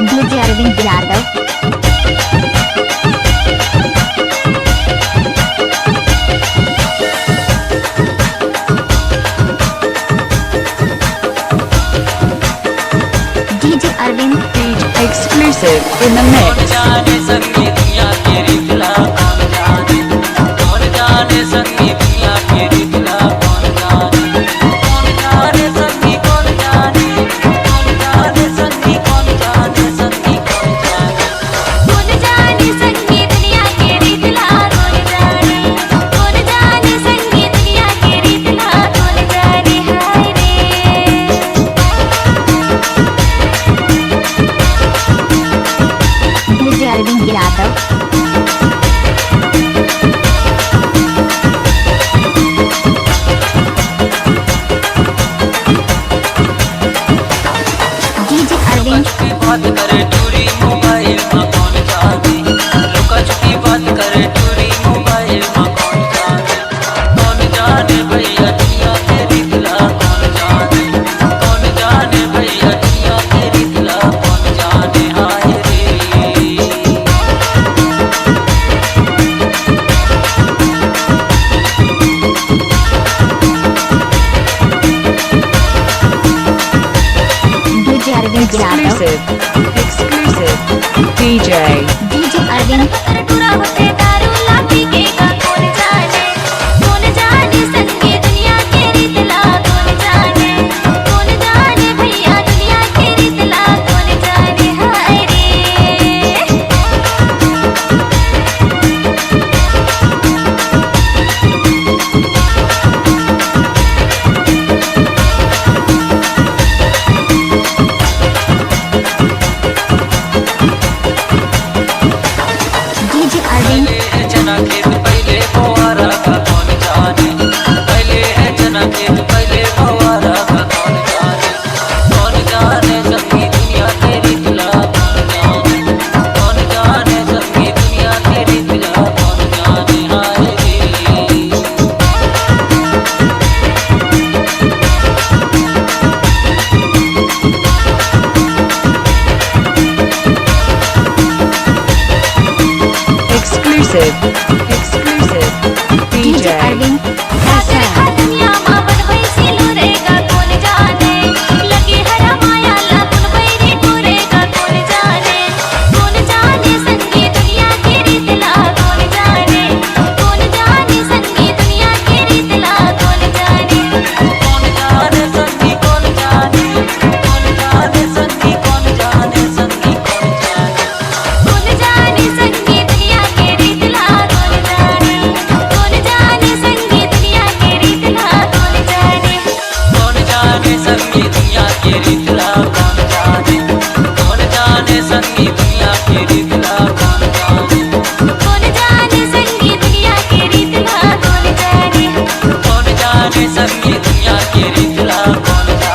DJ Arvind Yadav. DJ Arvind exclusive in the mix. DJ Arvind Yadav. DJ Arvind बात करे टूरी मोबाइल में कौन जाने, लुका छुपी बात करे टूरी मोबाइल में कौन जाने भैया दुनिया तेरी दिला कौन जाने भैया दुनिया तेरी दिला कौन जाने हाय रे। DJ Arvind Yadav. Exclusive DJ DJ Arvind पूरा होते दारू लाती के का कौन जाने संगे दुनिया के रीतला कौन जाने भैया दुनिया के रीतला कौन जाने हाय रे। डीजे अरविंद पहले है जना खेत पहले फवारा का कौन जाने, पहले है जना खेत पहले फवारा का कौन जाने संगी दुनिया तेरी दिला कौन जाने संगी दुनिया तेरी दिला कौन जाने हाय रे। exclusive डीजे DJ अरविंद खातिर हसन। दुनिया मां बनवई सिलू रेगा कौन जाने, लगी हरा माया लागुन बैरी टूरेगा कौन जाने संगी दुनिया के रीतला कौन जाने संगी दुनिया के रीतला कौन जाने संगी कौन जाने संगी कौन जाने संगी कौन जाने संगी दुनिया के रीतला कौन जाने संगी दुनिया के रीतला कौन जाने संगी दुनिया के रीतला कौन जाने संगी दुनिया के रीतला कौन जाने संगी दुनिया के रीतला कौन जाने कौन जाने संगी दुनिया के रीतला कौन जाने।